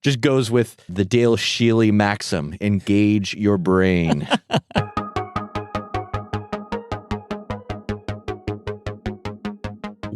Just goes with the Dale Shealy maxim, engage your brain.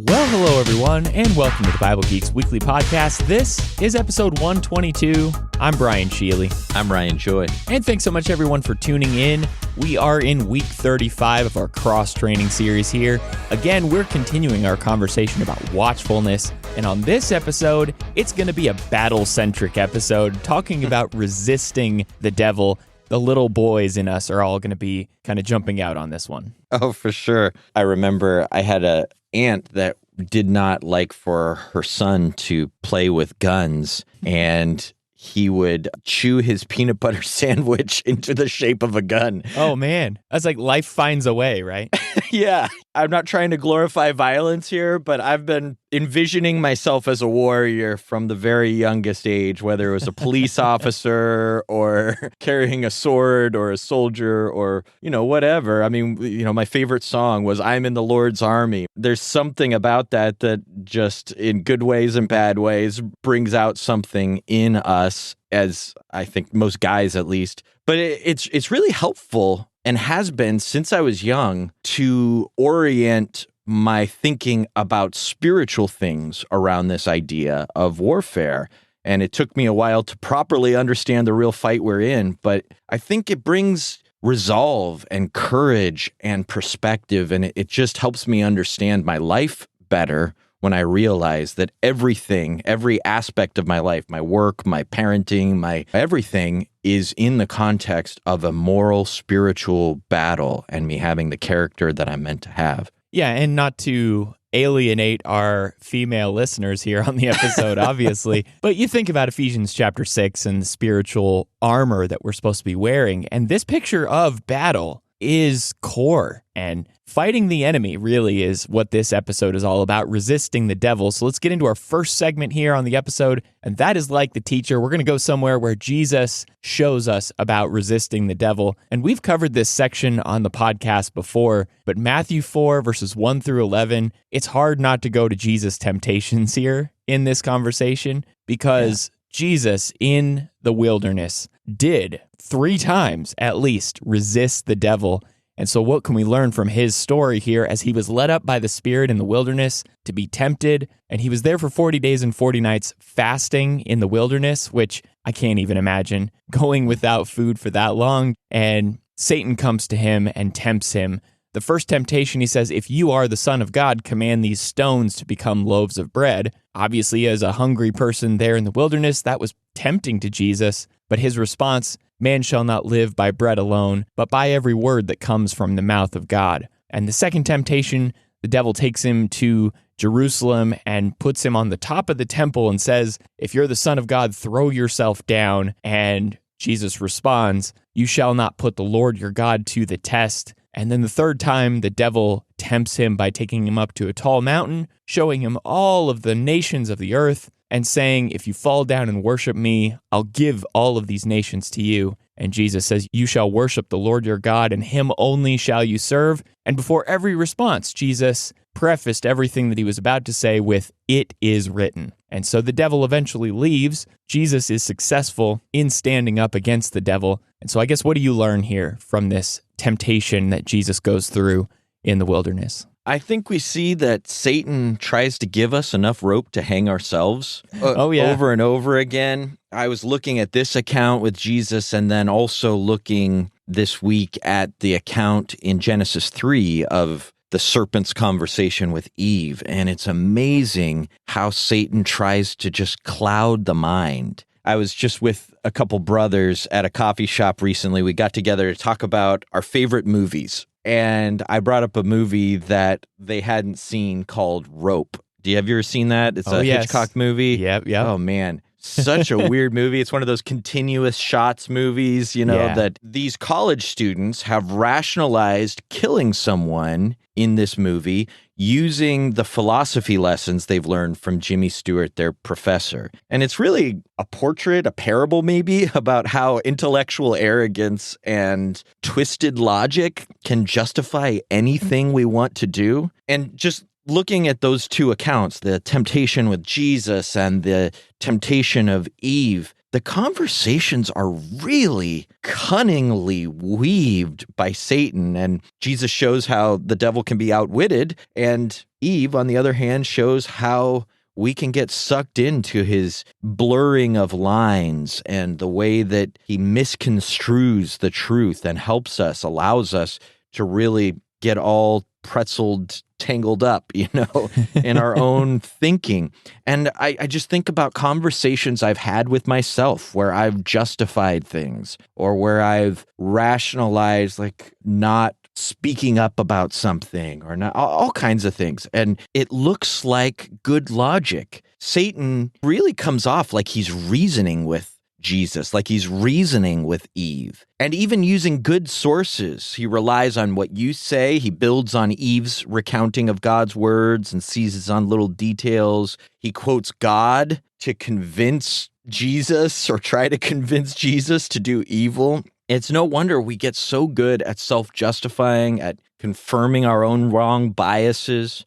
Well, hello, everyone, and welcome to the Bible Geeks Weekly Podcast. This is episode 122. I'm Brian Shealy. I'm Ryan Joy. And thanks so much, everyone, for tuning in. We are in week 35 of our cross-training series here. Again, we're continuing our conversation about watchfulness. And on this episode, it's going to be a battle-centric episode talking about resisting the devil. The little boys in us are all going to be kind of jumping out on this one. Oh, for sure. I remember I had an aunt that did not like for her son to play with guns, and he would chew his peanut butter sandwich into the shape of a gun. Oh, man. That's like life finds a way, right? Yeah. I'm not trying to glorify violence here, but I've been envisioning myself as a warrior from the very youngest age, whether it was a police officer or carrying a sword or a soldier or, whatever. I mean, my favorite song was I'm in the Lord's Army. There's something about that just in good ways and bad ways brings out something in us, as I think most guys at least. But it's really helpful and has been since I was young to orient my thinking about spiritual things around this idea of warfare. And it took me a while to properly understand the real fight we're in, but I think it brings resolve and courage and perspective, and it just helps me understand my life better when I realize that everything, every aspect of my life, my work, my parenting, my everything is in the context of a moral, spiritual battle and me having the character that I'm meant to have. Yeah, and not to alienate our female listeners here on the episode, obviously, but you think about Ephesians chapter 6 and the spiritual armor that we're supposed to be wearing, and this picture of battle is core, and fighting the enemy really is what this episode is all about, resisting the devil. So let's get into our first segment here on the episode, and that is Like the Teacher. We're going to go somewhere where Jesus shows us about resisting the devil, and we've covered this section on the podcast before, but Matthew 4, verses 1 through 11, it's hard not to go to Jesus' temptations here in this conversation, because Jesus in the wilderness did 3 times at least resist the devil. And so what can we learn from his story here as he was led up by the Spirit in the wilderness to be tempted? And he was there for 40 days and 40 nights fasting in the wilderness, which I can't even imagine going without food for that long. And Satan comes to him and tempts him. The first temptation, he says, if you are the Son of God, command these stones to become loaves of bread. Obviously, as a hungry person there in the wilderness, that was tempting to Jesus. But his response, man shall not live by bread alone, but by every word that comes from the mouth of God. And the second temptation, the devil takes him to Jerusalem and puts him on the top of the temple and says, if you're the Son of God, throw yourself down. And Jesus responds, you shall not put the Lord your God to the test. And then the third time, the devil tempts him by taking him up to a tall mountain, showing him all of the nations of the earth, and saying, if you fall down and worship me, I'll give all of these nations to you. And Jesus says, you shall worship the Lord your God, and him only shall you serve. And before every response, Jesus prefaced everything that he was about to say with, it is written. And so the devil eventually leaves. Jesus is successful in standing up against the devil. And so I guess what do you learn here from this temptation that Jesus goes through in the wilderness? I think we see that Satan tries to give us enough rope to hang ourselves over and over again. I was looking at this account with Jesus and then also looking this week at the account in Genesis 3 of the serpent's conversation with Eve. And it's amazing how Satan tries to just cloud the mind. I was just with a couple brothers at a coffee shop recently. We got together to talk about our favorite movies. And I brought up a movie that they hadn't seen called Rope. Have you ever seen that? It's a Hitchcock movie. Yep. Oh, man. Such a weird movie. It's one of those continuous shots movies, that these college students have rationalized killing someone in this movie using the philosophy lessons they've learned from Jimmy Stewart, their professor. And it's really a portrait, a parable maybe, about how intellectual arrogance and twisted logic can justify anything we want to do. And just looking at those two accounts, the temptation with Jesus and the temptation of Eve, the conversations are really cunningly weaved by Satan. And Jesus shows how the devil can be outwitted. And Eve, on the other hand, shows how we can get sucked into his blurring of lines and the way that he misconstrues the truth and helps us, allows us to really get all pretzeled, tangled up, in our own thinking. And I just think about conversations I've had with myself where I've justified things or where I've rationalized, like, not speaking up about something or not, all kinds of things. And it looks like good logic. Satan really comes off like he's reasoning with Jesus, like he's reasoning with Eve, and even using good sources. He relies on what you say. He builds on Eve's recounting of God's words and seizes on little details. He quotes God to convince Jesus or try to convince Jesus to do evil. It's no wonder we get so good at self-justifying, at confirming our own wrong biases,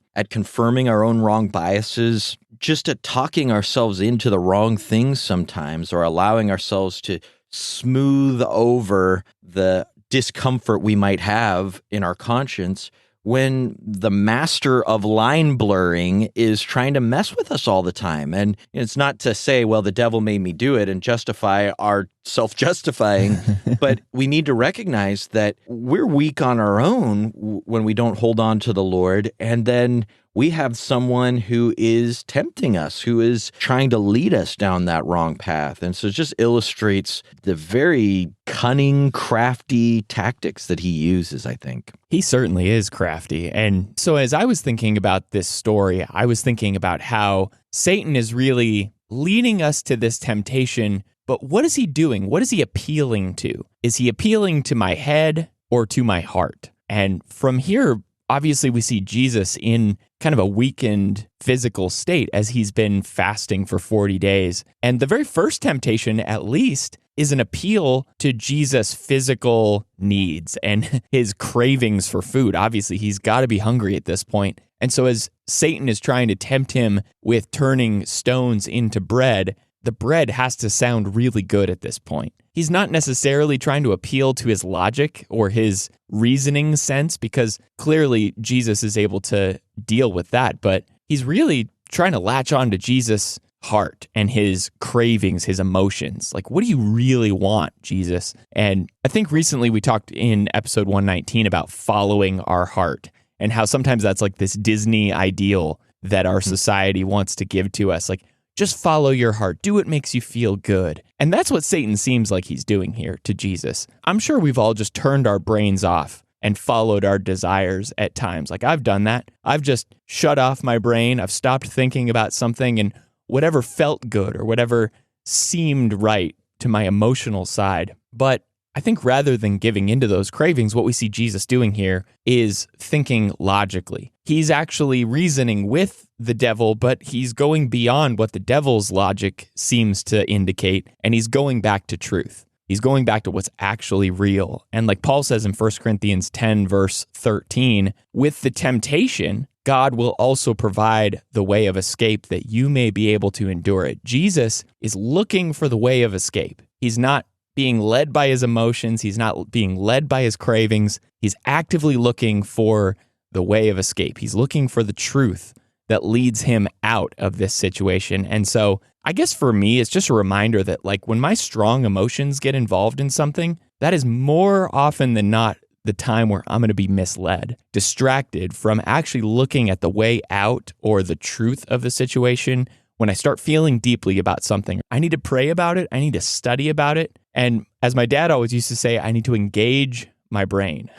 just at talking ourselves into the wrong things sometimes, or allowing ourselves to smooth over the discomfort we might have in our conscience when the master of line blurring is trying to mess with us all the time. And it's not to say, well, the devil made me do it and justify our self-justifying, but we need to recognize that we're weak on our own when we don't hold on to the Lord. And then we have someone who is tempting us, who is trying to lead us down that wrong path. And so it just illustrates the very cunning, crafty tactics that he uses, I think. He certainly is crafty. And so as I was thinking about this story, I was thinking about how Satan is really leading us to this temptation. But what is he doing? What is he appealing to? Is he appealing to my head or to my heart? And from here, obviously, we see Jesus in kind of a weakened physical state as he's been fasting for 40 days. And the very first temptation, at least, is an appeal to Jesus' physical needs and his cravings for food. Obviously, he's got to be hungry at this point. And so as Satan is trying to tempt him with turning stones into bread, the bread has to sound really good at this point. He's not necessarily trying to appeal to his logic or his reasoning sense, because clearly Jesus is able to deal with that, but he's really trying to latch on to Jesus' heart and his cravings, his emotions. Like, what do you really want, Jesus? And I think recently we talked in episode 119 about following our heart and how sometimes that's like this Disney ideal that our society wants to give to us. Like, just follow your heart. Do what makes you feel good. And that's what Satan seems like he's doing here to Jesus. I'm sure we've all just turned our brains off and followed our desires at times. Like, I've done that. I've just shut off my brain. I've stopped thinking about something, and whatever felt good or whatever seemed right to my emotional side. But I think rather than giving into those cravings, what we see Jesus doing here is thinking logically. He's actually reasoning with the devil, but he's going beyond what the devil's logic seems to indicate, and he's going back to truth. He's going back to what's actually real. And like Paul says in 1 Corinthians 10, verse 13, with the temptation, God will also provide the way of escape that you may be able to endure it. Jesus is looking for the way of escape. He's not being led by his emotions. He's not being led by his cravings. He's actively looking for the way of escape. He's looking for the truth that leads him out of this situation. And so I guess for me, it's just a reminder that, like, when my strong emotions get involved in something, that is more often than not the time where I'm going to be misled, distracted from actually looking at the way out or the truth of the situation. When I start feeling deeply about something, I need to pray about it. I need to study about it. And as my dad always used to say, I need to engage my brain.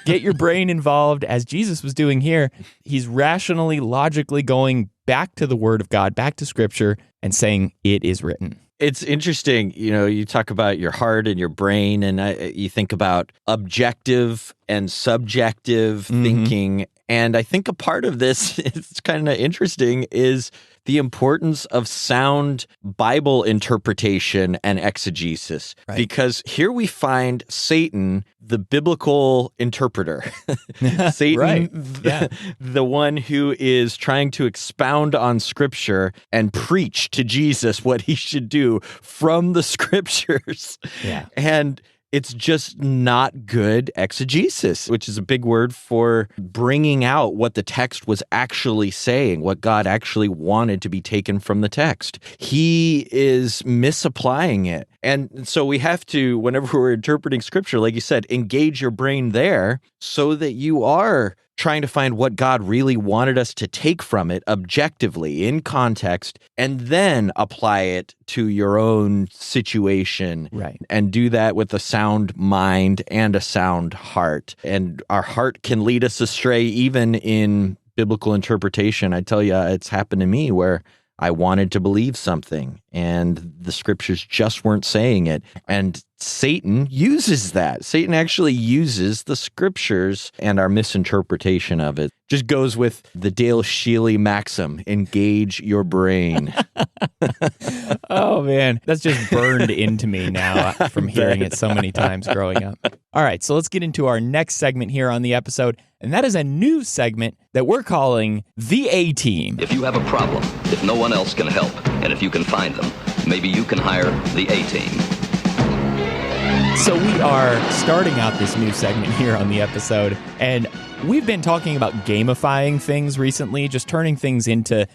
Get your brain involved, as Jesus was doing here. He's rationally, logically going back to the Word of God, back to Scripture, and saying, it is written. It's interesting, you talk about your heart and your brain, and you think about objective and subjective thinking. And I think a part of this, it's kind of interesting, is the importance of sound Bible interpretation and exegesis. Right. Because here we find Satan, the biblical interpreter. Satan, Right. Yeah. the one who is trying to expound on Scripture and preach to Jesus what he should do from the Scriptures. Yeah. And it's just not good exegesis, which is a big word for bringing out what the text was actually saying, what God actually wanted to be taken from the text. He is misapplying it. And so we have to, whenever we're interpreting Scripture, like you said, engage your brain there so that you are trying to find what God really wanted us to take from it objectively in context, and then apply it to your own situation. Right. And do that with a sound mind and a sound heart. And our heart can lead us astray even in biblical interpretation. I tell you, it's happened to me where I wanted to believe something and the Scriptures just weren't saying it. And Satan uses that. Satan actually uses the Scriptures and our misinterpretation of it. Just goes with the Dale Shealy maxim, engage your brain. Oh, man. That's just burned into me now from hearing it so many times growing up. All right, so let's get into our next segment here on the episode, and that is a new segment that we're calling The A-Team. If you have a problem, if no one else can help, and if you can find them, maybe you can hire the A-Team. So we are starting out this new segment here on the episode, and we've been talking about gamifying things recently, just turning things into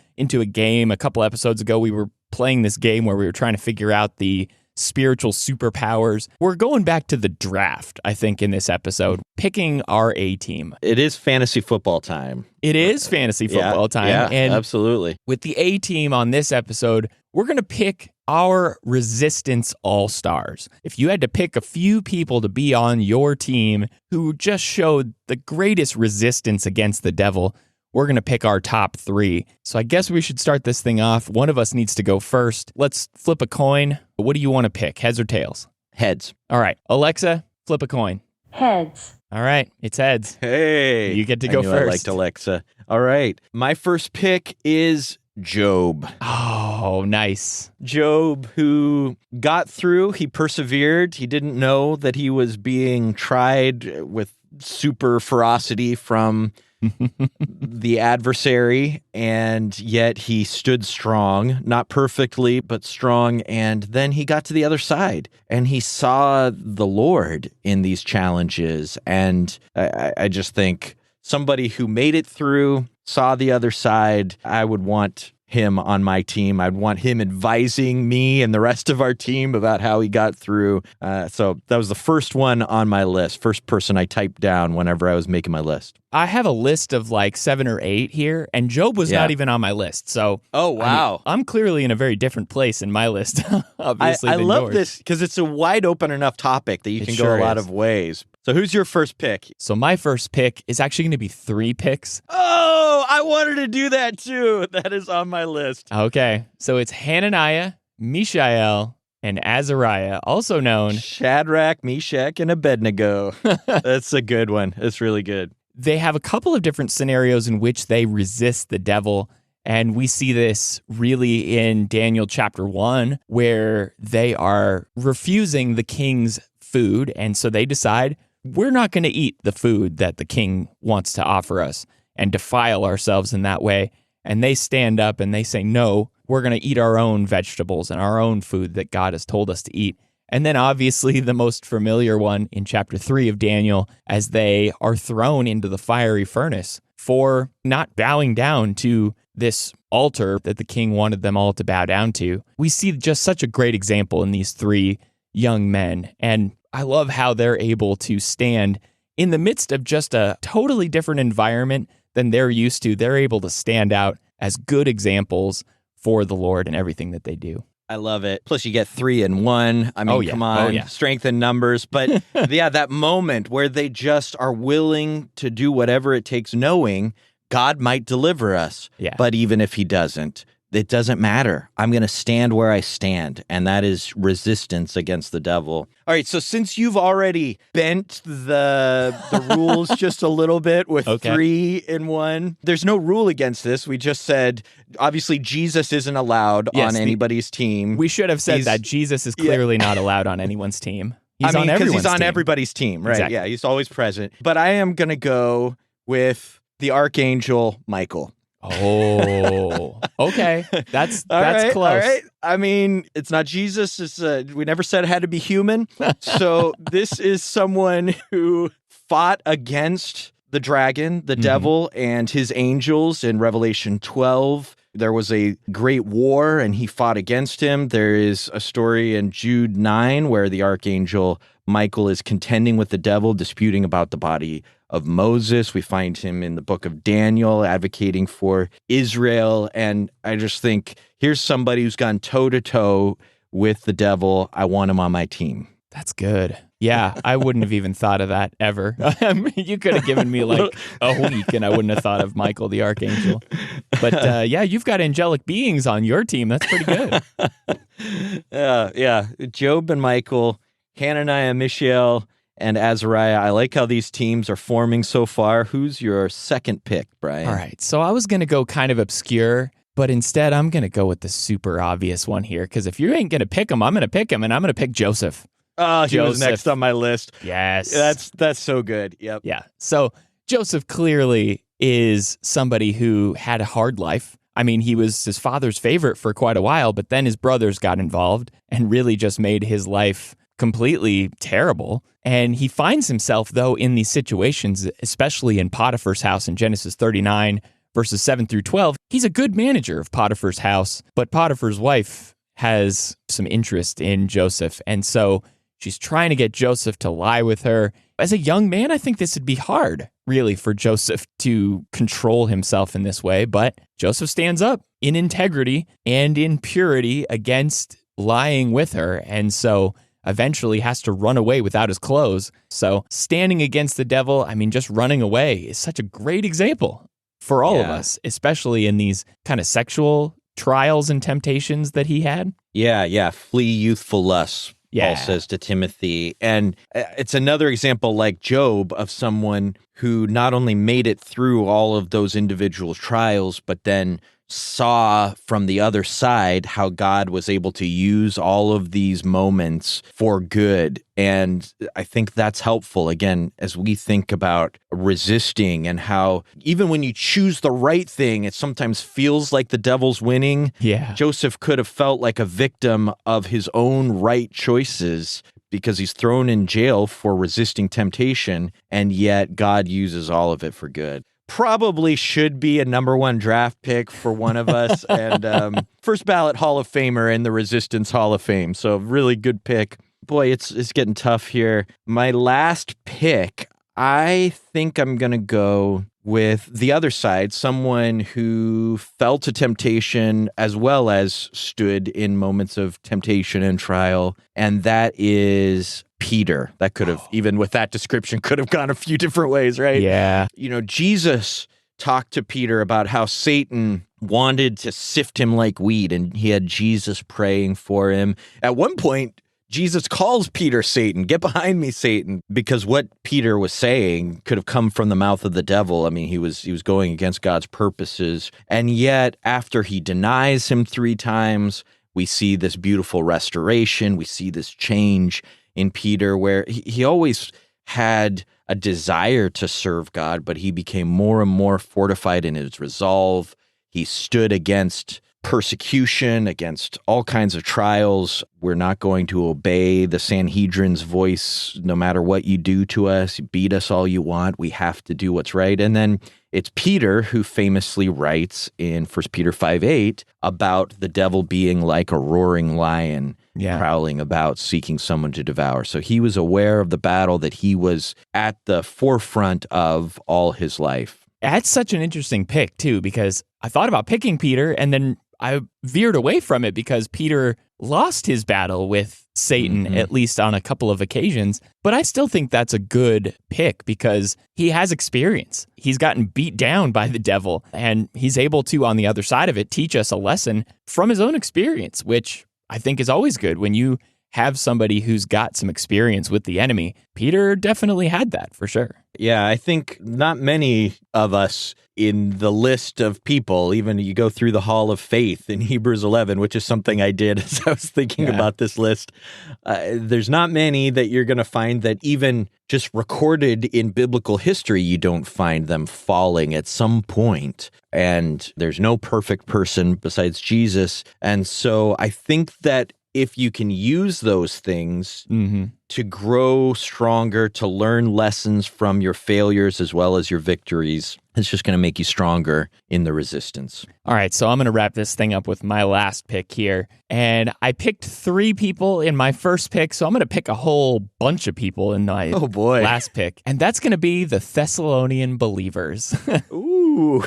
a game. A couple episodes ago, we were playing this game where we were trying to figure out the spiritual superpowers. We're going back to the draft, I think, in this episode, picking our A-Team. It is fantasy football time. It is fantasy football time. Yeah, and absolutely. with the A-Team on this episode, we're going to pick our Resistance All-Stars. If you had to pick a few people to be on your team who just showed the greatest resistance against the devil, we're going to pick our top 3. So I guess we should start this thing off. One of us needs to go first. Let's flip a coin. What do you want to pick, heads or tails? Heads. All right. Alexa, flip a coin. Heads. All right. It's heads. Hey. You get to go I knew first. I liked Alexa. All right. My first pick is Job. Oh, nice. Job, who got through, he persevered. He didn't know that he was being tried with super ferocity from the adversary, and yet he stood strong, not perfectly, but strong. And then he got to the other side and he saw the Lord in these challenges. And I just think somebody who made it through, saw the other side, I would want him on my team. I'd want him advising me and the rest of our team about how he got through. So that was the first one on my list, first person I typed down whenever I was making my list. I have a list of like 7 or 8 here, and Job was not even on my list. So, oh, wow. I'm clearly in a very different place in my list, obviously. I than love yours. this because it's a wide open enough topic that you It can sure go a lot is. of ways. So who's your first pick? So my first pick is actually going to be 3 picks. Oh, I wanted to do that too. That is on my list. Okay. So it's Hananiah, Mishael, and Azariah, also known. Shadrach, Meshach, and Abednego. That's a good one. It's really good. They have a couple of different scenarios in which they resist the devil. And we see this really in Daniel chapter 1, where they are refusing the king's food. And so they decide, we're not going to eat the food that the king wants to offer us and defile ourselves in that way. And they stand up and they say, no, we're going to eat our own vegetables and our own food that God has told us to eat. And then obviously the most familiar one in chapter 3 of Daniel, as they are thrown into the fiery furnace for not bowing down to this altar that the king wanted them all to bow down to. We see just such a great example in these 3 young men. And I love how they're able to stand in the midst of just a totally different environment than they're used to. They're able to stand out as good examples for the Lord in everything that they do. I love it. Plus, you get 3 and 1. I mean, come on, strength in numbers. But yeah, that moment where they just are willing to do whatever it takes, knowing God might deliver us. Yeah. But even if he doesn't, it doesn't matter. I'm going to stand where I stand. And that is resistance against the devil. All right. So since you've already bent the rules just a little bit with 3 in 1, there's no rule against this. We just said, obviously, Jesus isn't allowed on anybody's team. We should have said that Jesus is clearly not allowed on anyone's team. He's on everybody's team, right? Exactly. Yeah, he's always present. But I am going to go with the Archangel Michael. Oh, okay. That's close. All right. I mean, it's not Jesus. We never said it had to be human. So this is someone who fought against the dragon, the devil, and his angels in Revelation 12. There was a great war, and he fought against him. There is a story in Jude 9 where the Archangel Michael is contending with the devil, disputing about the body of Moses. We find him in the book of Daniel advocating for Israel. And I just think, here's somebody who's gone toe-to-toe with the devil. I want him on my team. That's good. Yeah, I wouldn't have even thought of that ever. You could have given me like a week and I wouldn't have thought of Michael the Archangel. But yeah, you've got angelic beings on your team. That's pretty good. Yeah. Job and Michael, Hananiah, Mishael, and Azariah. I like how these teams are forming so far. Who's your second pick, Brian? All right, so I was going to go kind of obscure, but instead I'm going to go with the super obvious one here, because if you ain't going to pick him, I'm going to pick him, and I'm going to pick Joseph. Oh, he was next on my list. Yes. That's so good. Yep. Yeah. So Joseph clearly is somebody who had a hard life. I mean, he was his father's favorite for quite a while, but then his brothers got involved and really just made his life completely terrible. And he finds himself, though, in these situations, especially in Potiphar's house in Genesis 39, verses 7 through 12. He's a good manager of Potiphar's house, but Potiphar's wife has some interest in Joseph. And so she's trying to get Joseph to lie with her. As a young man, I think this would be hard, really, for Joseph to control himself in this way. But Joseph stands up in integrity and in purity against lying with her. And so eventually has to run away without his clothes. So standing against the devil, I mean, just running away is such a great example for all of us, especially in these kind of sexual trials and temptations that he had. Yeah. Flee youthful lusts, Paul says to Timothy. And it's another example like Job of someone who not only made it through all of those individual trials, but then saw from the other side how God was able to use all of these moments for good. And I think that's helpful, again, as we think about resisting and how even when you choose the right thing, it sometimes feels like the devil's winning. Yeah. Joseph could have felt like a victim of his own right choices because he's thrown in jail for resisting temptation, and yet God uses all of it for good. Probably should be a number 1 draft pick for one of us and first ballot Hall of Famer in the Resistance Hall of Fame. So really good pick. Boy, it's getting tough here. My last pick, I think I'm going to go with the other side, someone who fell to temptation as well as stood in moments of temptation and trial, and that is Peter. That could have, even with that description, could have gone a few different ways, right? Yeah. You know, Jesus talked to Peter about how Satan wanted to sift him like wheat, and he had Jesus praying for him. At one point, Jesus calls Peter Satan. Get behind me, Satan, because what Peter was saying could have come from the mouth of the devil. I mean, he was going against God's purposes. And yet, after he denies him 3 times, we see this beautiful restoration. We see this change in Peter, where he always had a desire to serve God, but he became more and more fortified in his resolve. He stood against persecution, against all kinds of trials. We're not going to obey the Sanhedrin's voice no matter what you do to us. You beat us all you want. We have to do what's right. And then it's Peter who famously writes in 1 Peter 5:8 about the devil being like a roaring lion, prowling about, seeking someone to devour. So he was aware of the battle that he was at the forefront of all his life. That's such an interesting pick, too, because I thought about picking Peter, and then I veered away from it because Peter lost his battle with Satan, at least on a couple of occasions. But I still think that's a good pick because he has experience. He's gotten beat down by the devil, and he's able to, on the other side of it, teach us a lesson from his own experience, which I think is always good when you have somebody who's got some experience with the enemy. Peter definitely had that for sure. Yeah, I think not many of us in the list of people, even you go through the Hall of Faith in Hebrews 11, which is something I did as I was thinking about this list. There's not many that you're going to find that even just recorded in biblical history, you don't find them falling at some point. And there's no perfect person besides Jesus. And so I think that if you can use those things to grow stronger, to learn lessons from your failures as well as your victories, it's just going to make you stronger in the resistance. All right, so I'm going to wrap this thing up with my last pick here. And I picked 3 people in my first pick, so I'm going to pick a whole bunch of people in my last pick. And that's going to be the Thessalonian believers. Ooh.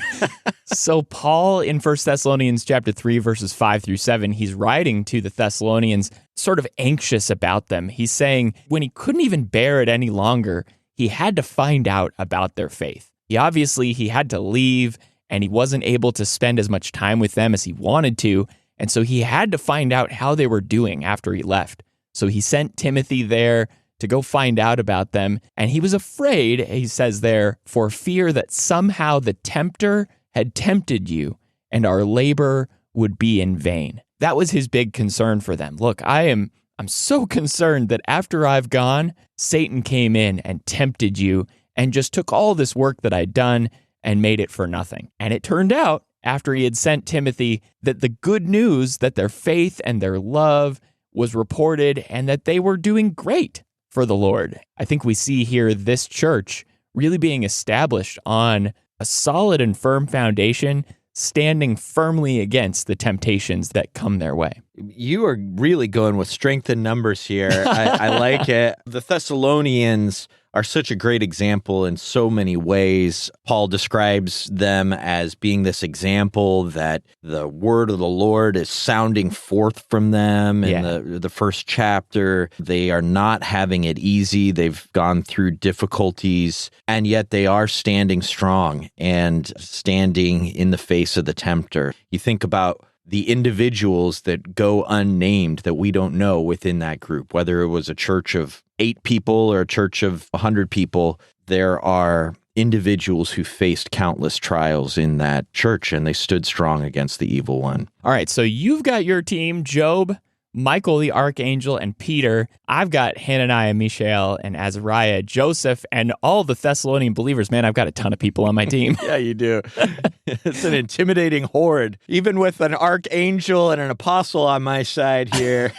So Paul in 1 Thessalonians chapter 3, verses 5 through 7, he's writing to the Thessalonians sort of anxious about them. He's saying when he couldn't even bear it any longer, he had to find out about their faith. He had to leave, and he wasn't able to spend as much time with them as he wanted to, and so he had to find out how they were doing after he left. So he sent Timothy there to go find out about them, and he was afraid, he says there, for fear that somehow the tempter had tempted you, and our labor would be in vain. That was his big concern for them. Look, I'm so concerned that after I've gone, Satan came in and tempted you and just took all this work that I'd done and made it for nothing. And it turned out, after he had sent Timothy, that the good news that their faith and their love was reported and that they were doing great for the Lord. I think we see here this church really being established on a solid and firm foundation, standing firmly against the temptations that come their way. You are really going with strength in numbers here. I like it. The Thessalonians are such a great example in so many ways. Paul describes them as being this example that the word of the Lord is sounding forth from them in the first chapter. They are not having it easy. They've gone through difficulties, and yet they are standing strong and standing in the face of the tempter. You think about the individuals that go unnamed that we don't know within that group, whether it was a church of 8 people or a church of 100 people, there are individuals who faced countless trials in that church, and they stood strong against the evil one. All right, so you've got your team, Job, Michael the Archangel, and Peter. I've got Hananiah, Mishael, and Azariah, Joseph, and all the Thessalonian believers. Man, I've got a ton of people on my team. Yeah, you do. It's an intimidating horde, even with an archangel and an apostle on my side here.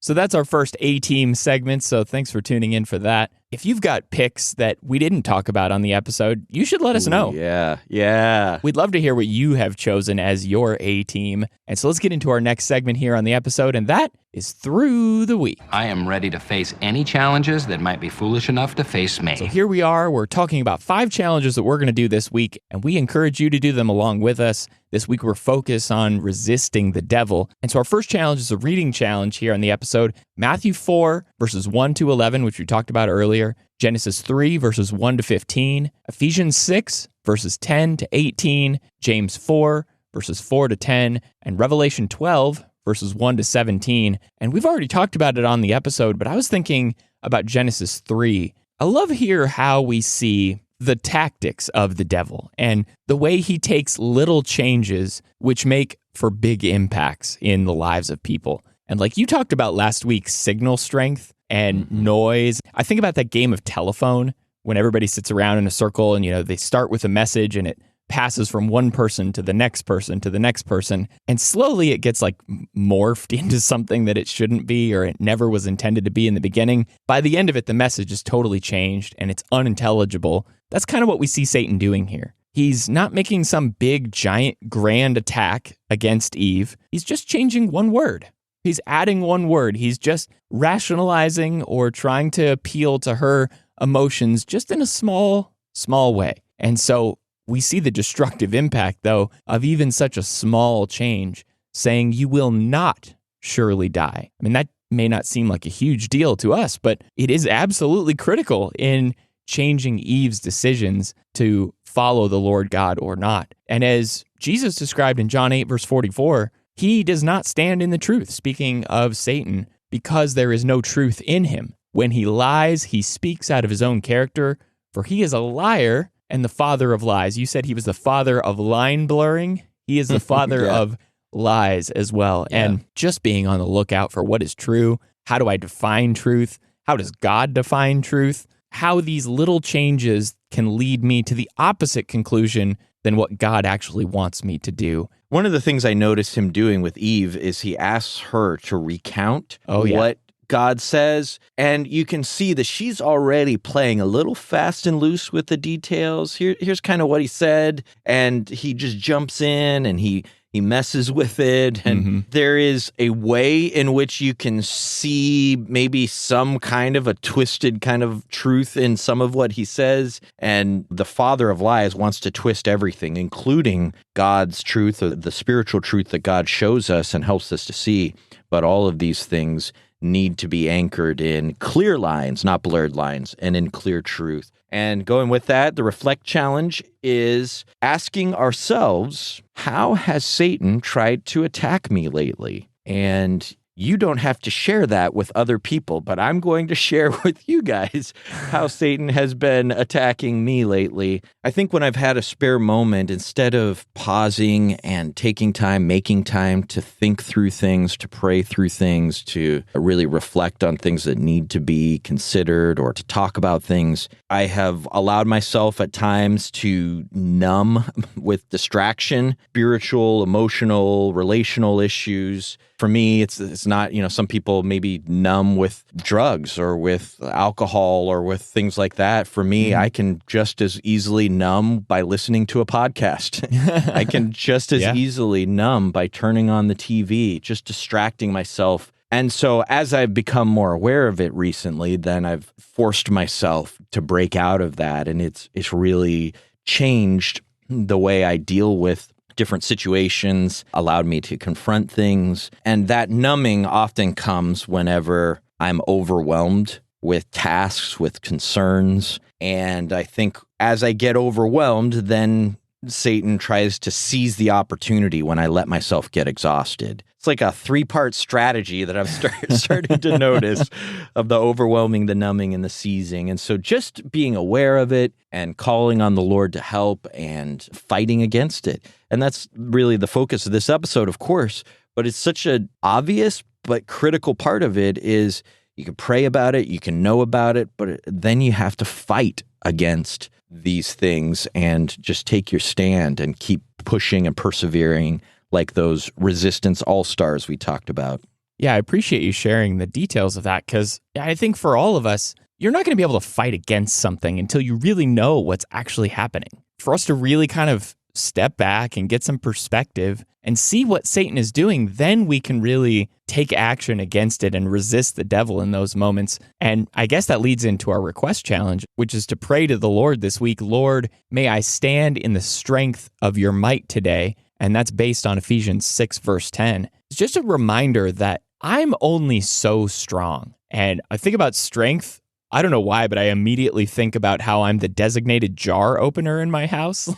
So that's our first A-Team segment, so thanks for tuning in for that. If you've got picks that we didn't talk about on the episode, you should let us know. Yeah. We'd love to hear what you have chosen as your A-Team. And so let's get into our next segment here on the episode, and that is Through the Week. I am ready to face any challenges that might be foolish enough to face me. So here we are. We're talking about 5 challenges that we're going to do this week, and we encourage you to do them along with us. This week, we're focused on resisting the devil. And so our first challenge is a reading challenge here on the episode. Matthew 4, verses 1 to 11, which we talked about earlier. Genesis 3, verses 1 to 15. Ephesians 6, verses 10 to 18. James 4, verses 4 to 10. And Revelation 12, verses 1 to 17. And we've already talked about it on the episode, but I was thinking about Genesis 3. I love here how we see the tactics of the devil and the way he takes little changes which make for big impacts in the lives of people. And like you talked about last week, signal strength and noise. I think about that game of telephone when everybody sits around in a circle and, they start with a message and it passes from one person to the next person to the next person. And slowly it gets like morphed into something that it shouldn't be or it never was intended to be in the beginning. By the end of it, the message is totally changed and it's unintelligible. That's kind of what we see Satan doing here. He's not making some big, giant, grand attack against Eve. He's just changing one word. He's adding one word. He's just rationalizing or trying to appeal to her emotions just in a small way. And so we see the destructive impact, though, of even such a small change, saying you will not surely die. I mean, that may not seem like a huge deal to us, but it is absolutely critical in changing Eve's decisions to follow the Lord God or not. And as Jesus described in John 8, verse 44, he does not stand in the truth, speaking of Satan, because there is no truth in him. When he lies, he speaks out of his own character, for he is a liar and the father of lies. You said he was the father of line blurring. He is the father of lies as well. Yeah. And just being on the lookout for what is true. How do I define truth? How does God define truth? How these little changes can lead me to the opposite conclusion than what God actually wants me to do. One of the things I noticed him doing with Eve is he asks her to recount what God says, and you can see that she's already playing a little fast and loose with the details. Here's kind of what he said, and he just jumps in and he messes with it, and there is a way in which you can see maybe some kind of a twisted kind of truth in some of what he says, and the father of lies wants to twist everything, including God's truth, or the spiritual truth that God shows us and helps us to see. But all of these things need to be anchored in clear lines, not blurred lines, and in clear truth. And going with that, the reflect challenge is asking ourselves, how has Satan tried to attack me lately? And you don't have to share that with other people, but I'm going to share with you guys how Satan has been attacking me lately. I think when I've had a spare moment, instead of pausing and taking time, making time to think through things, to pray through things, to really reflect on things that need to be considered or to talk about things, I have allowed myself at times to numb with distraction, spiritual, emotional, relational issues. For me, it's not, some people maybe numb with drugs or with alcohol or with things like that. For me, I can just as easily numb by listening to a podcast. I can just as easily numb by turning on the TV, just distracting myself. And so as I've become more aware of it recently, then I've forced myself to break out of that. And it's really changed the way I deal with different situations, allowed me to confront things. And that numbing often comes whenever I'm overwhelmed with tasks, with concerns. And I think as I get overwhelmed, then Satan tries to seize the opportunity when I let myself get exhausted. It's like a 3-part strategy that I've started to notice of the overwhelming, the numbing, and the seizing. And so just being aware of it and calling on the Lord to help and fighting against it. And that's really the focus of this episode, of course. But it's such an obvious but critical part of it is you can pray about it, you can know about it, but then you have to fight against these things and just take your stand and keep pushing and persevering like those resistance all-stars we talked about. Yeah, I appreciate you sharing the details of that, because I think for all of us, you're not going to be able to fight against something until you really know what's actually happening. For us to really kind of step back and get some perspective and see what Satan is doing, then we can really take action against it and resist the devil in those moments. And I guess that leads into our request challenge, which is to pray to the Lord this week, Lord, may I stand in the strength of your might today. And that's based on Ephesians 6, verse 10. It's just a reminder that I'm only so strong. And I think about strength, I don't know why, but I immediately think about how I'm the designated jar opener in my house.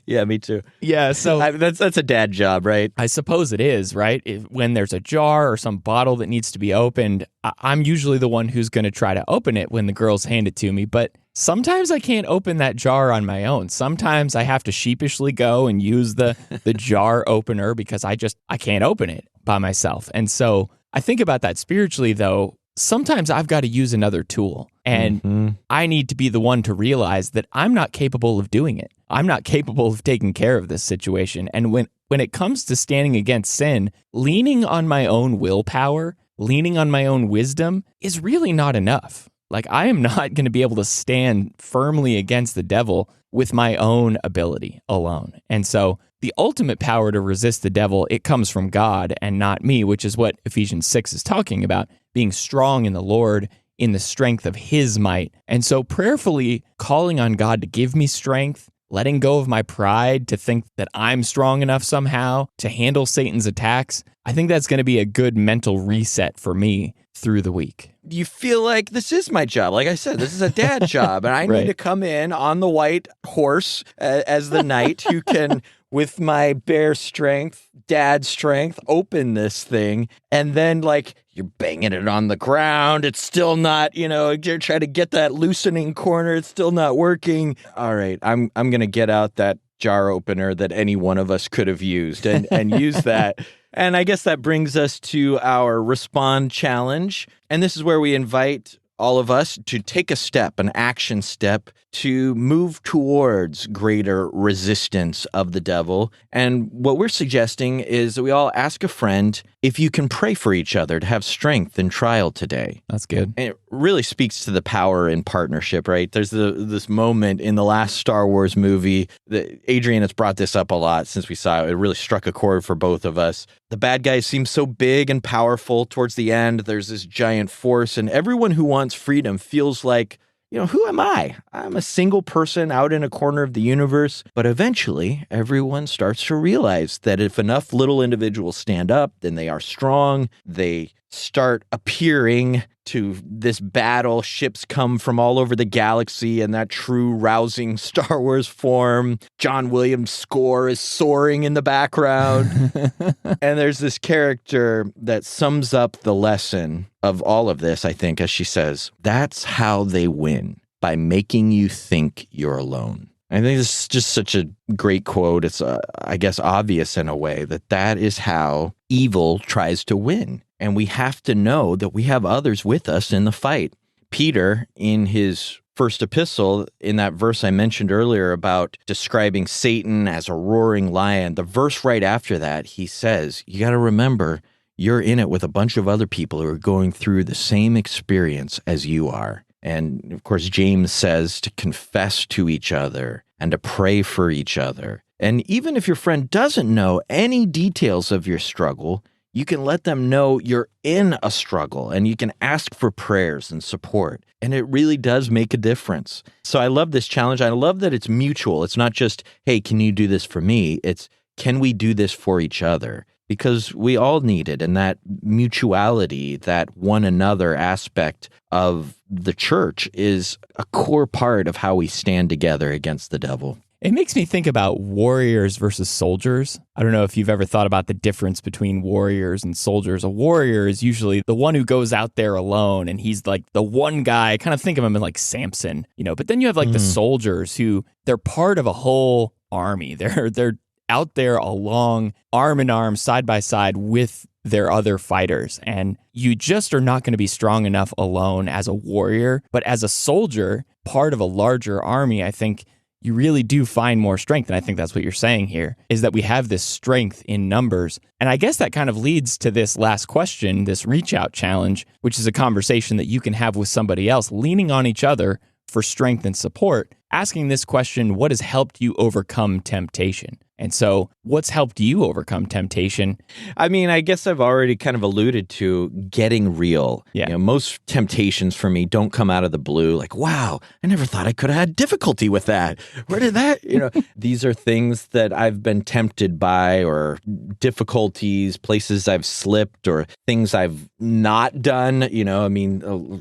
Yeah, me too. Yeah, so that's a dad job, right? I suppose it is, right? When there's a jar or some bottle that needs to be opened, I'm usually the one who's going to try to open it when the girls hand it to me. But sometimes I can't open that jar on my own. Sometimes I have to sheepishly go and use the jar opener because I can't open it by myself. And so I think about that spiritually, though. Sometimes I've got to use another tool, and I need to be the one to realize that I'm not capable of doing it. I'm not capable of taking care of this situation. And when it comes to standing against sin, leaning on my own willpower, leaning on my own wisdom is really not enough. Like, I am not going to be able to stand firmly against the devil with my own ability alone. And so the ultimate power to resist the devil, it comes from God and not me, which is what Ephesians 6 is talking about, being strong in the Lord, in the strength of his might. And so prayerfully calling on God to give me strength, letting go of my pride to think that I'm strong enough somehow to handle Satan's attacks, I think that's going to be a good mental reset for me through the week. You feel like this is my job. Like I said, this is a dad job, and I Right. need to come in on the white horse as the knight who can, with my bare strength, dad strength, open this thing. And then, like, you're banging it on the ground. It's still not, you're trying to get that loosening corner. It's still not working. All right, I'm going to get out that jar opener that any one of us could have used and use that. And I guess that brings us to our Respond Challenge. And this is where we invite all of us to take a step, an action step, to move towards greater resistance of the devil. And what we're suggesting is that we all ask a friend if you can pray for each other to have strength in trial today. That's good. And it really speaks to the power in partnership, right? There's this moment in the last Star Wars movie that Adrian has brought this up a lot since we saw it. It really struck a chord for both of us. The bad guys seem so big and powerful towards the end. There's this giant force, and everyone who wants freedom feels like, who am I? I'm a single person out in a corner of the universe. But eventually, everyone starts to realize that if enough little individuals stand up, then they are strong. They start appearing to this battle. Ships come from all over the galaxy in that true rousing Star Wars form. John Williams' score is soaring in the background. And there's this character that sums up the lesson of all of this, I think, as she says, that's how they win, by making you think you're alone. I think this is just such a great quote. It's, I guess, obvious in a way that is how evil tries to win. And we have to know that we have others with us in the fight. Peter, in his first epistle, in that verse I mentioned earlier about describing Satan as a roaring lion, the verse right after that, he says, you got to remember, you're in it with a bunch of other people who are going through the same experience as you are. And of course, James says to confess to each other and to pray for each other. And even if your friend doesn't know any details of your struggle, you can let them know you're in a struggle and you can ask for prayers and support. And it really does make a difference. So I love this challenge. I love that it's mutual. It's not just, hey, can you do this for me? It's, can we do this for each other? Because we all need it. And that mutuality, that one another aspect of the church is a core part of how we stand together against the devil. It makes me think about warriors versus soldiers. I don't know if you've ever thought about the difference between warriors and soldiers. A warrior is usually the one who goes out there alone, and he's like the one guy. I kind of think of him as like Samson, But then you have like the soldiers who, they're part of a whole army. They're out there along, arm in arm, side by side with their other fighters. And you just are not going to be strong enough alone as a warrior. But as a soldier, part of a larger army, I think you really do find more strength. And I think that's what you're saying here, is that we have this strength in numbers. And I guess that kind of leads to this last question, this reach out challenge, which is a conversation that you can have with somebody else, leaning on each other for strength and support, asking this question, what has helped you overcome temptation? And so what's helped you overcome temptation? I mean, I guess I've already kind of alluded to getting real. Yeah. Most temptations for me don't come out of the blue like, wow, I never thought I could have had difficulty with that. Where did that, These are things that I've been tempted by, or difficulties, places I've slipped, or things I've not done.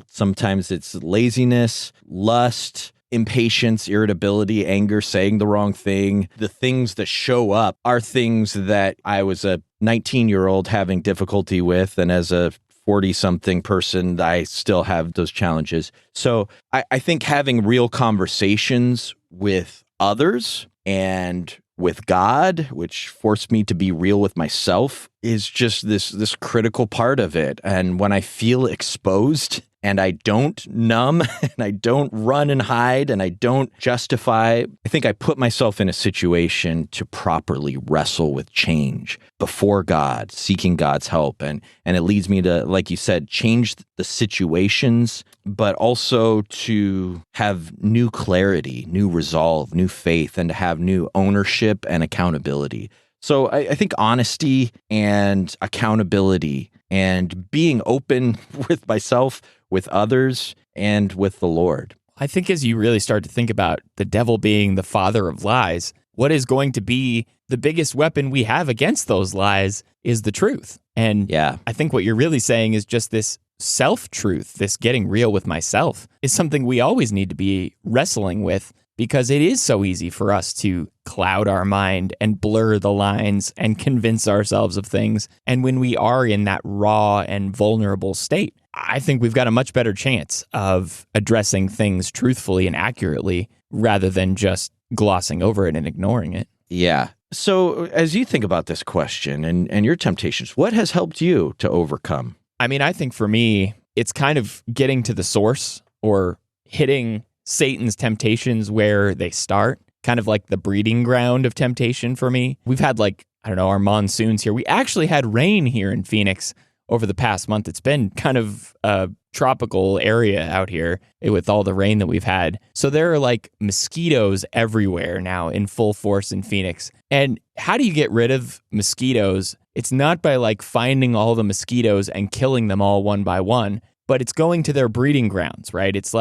Sometimes it's laziness, lust, impatience, irritability, anger, saying the wrong thing. The things that show up are things that I was a 19-year-old having difficulty with, and as a 40-something person, I still have those challenges. So I think having real conversations with others and with God, which forced me to be real with myself, is just this critical part of it. And when I feel exposed, and I don't numb, and I don't run and hide, and I don't justify, I think I put myself in a situation to properly wrestle with change before God, seeking God's help. And it leads me to, like you said, change the situations, but also to have new clarity, new resolve, new faith, and to have new ownership and accountability. So I think honesty and accountability and being open with myself, with others, and with the Lord. I think as you really start to think about the devil being the father of lies, what is going to be the biggest weapon we have against those lies is the truth. And I think what you're really saying is just this self-truth, this getting real with myself, is something we always need to be wrestling with, because it is so easy for us to cloud our mind and blur the lines and convince ourselves of things. And when we are in that raw and vulnerable state, I think we've got a much better chance of addressing things truthfully and accurately rather than just glossing over it and ignoring it. Yeah. So as you think about this question and your temptations, what has helped you to overcome? I mean, I think for me, it's kind of getting to the source or hitting Satan's temptations where they start, kind of like the breeding ground of temptation for me. We've had our monsoons here. We actually had rain here in Phoenix over the past month. It's been kind of a tropical area out here with all the rain that we've had. So there are mosquitoes everywhere now in full force in Phoenix. And how do you get rid of mosquitoes? It's not by finding all the mosquitoes and killing them all one by one, but it's going to their breeding grounds, right? It's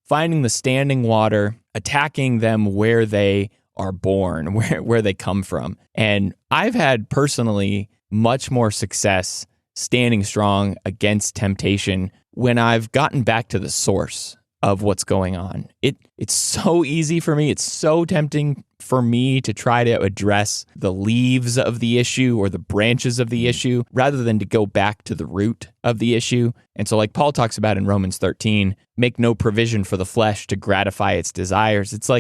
finding the standing water, attacking them where they are born, where they come from. And I've had personally much more success standing strong against temptation when I've gotten back to the source of what's going on. It's so easy for me. It's so tempting for me to try to address the leaves of the issue or the branches of the issue rather than to go back to the root of the issue. And so Paul talks about in Romans 13, make no provision for the flesh to gratify its desires. It's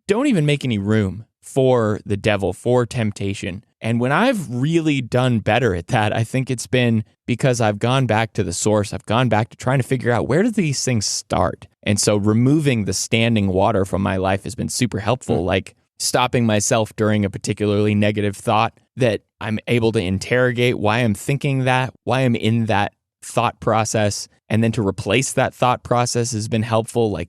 don't even make any room for the devil, for temptation. And when I've really done better at that, I think it's been because I've gone back to the source. I've gone back to trying to figure out where do these things start. And so removing the standing water from my life has been super helpful, stopping myself during a particularly negative thought that I'm able to interrogate why I'm thinking that, why I'm in that thought process. And then to replace that thought process has been helpful,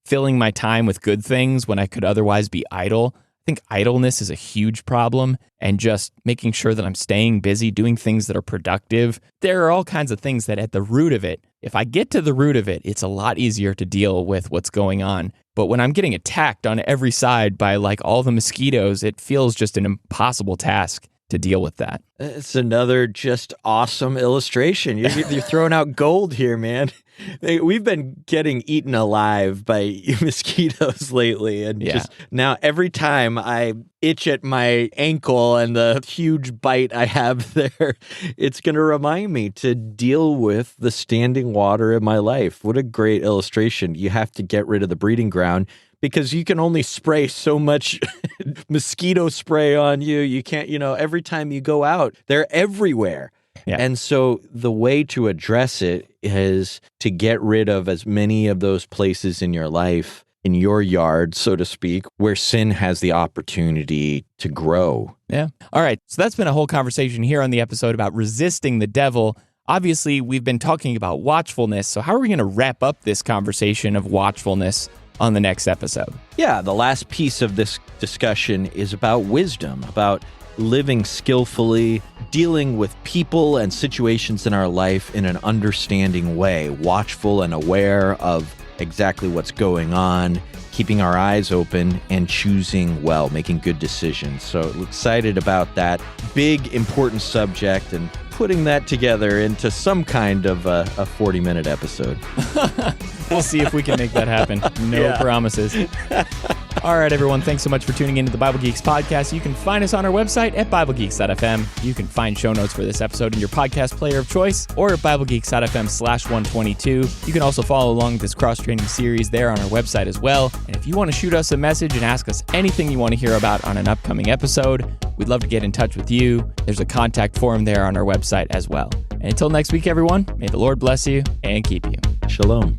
filling my time with good things when I could otherwise be idle. I think idleness is a huge problem, and just making sure that I'm staying busy, doing things that are productive. There are all kinds of things that at the root of it, if I get to the root of it, it's a lot easier to deal with what's going on. But when I'm getting attacked on every side by all the mosquitoes, it feels just an impossible task to deal with that. It's another just awesome illustration. You're throwing out gold here, man. We've been getting eaten alive by mosquitoes lately. And just now every time I itch at my ankle and the huge bite I have there, it's going to remind me to deal with the standing water in my life. What a great illustration. You have to get rid of the breeding ground, because you can only spray so much mosquito spray on you. You can't, every time you go out, they're everywhere. Yeah. And so the way to address it is to get rid of as many of those places in your life, in your yard, so to speak, where sin has the opportunity to grow. Yeah. All right. So that's been a whole conversation here on the episode about resisting the devil. Obviously, we've been talking about watchfulness. So how are we going to wrap up this conversation of watchfulness on the next episode? Yeah, the last piece of this discussion is about wisdom, about living skillfully, dealing with people and situations in our life in an understanding way, watchful and aware of exactly what's going on, keeping our eyes open and choosing well, making good decisions. So excited about that big, important subject and putting that together into some kind of a 40-minute episode. We'll see if we can make that happen. No promises. All right, everyone. Thanks so much for tuning into the Bible Geeks podcast. You can find us on our website at BibleGeeks.fm. You can find show notes for this episode in your podcast player of choice or at BibleGeeks.fm/122. You can also follow along with this cross-training series there on our website as well. And if you want to shoot us a message and ask us anything you want to hear about on an upcoming episode, we'd love to get in touch with you. There's a contact form there on our website as well. And until next week, everyone, may the Lord bless you and keep you. Shalom.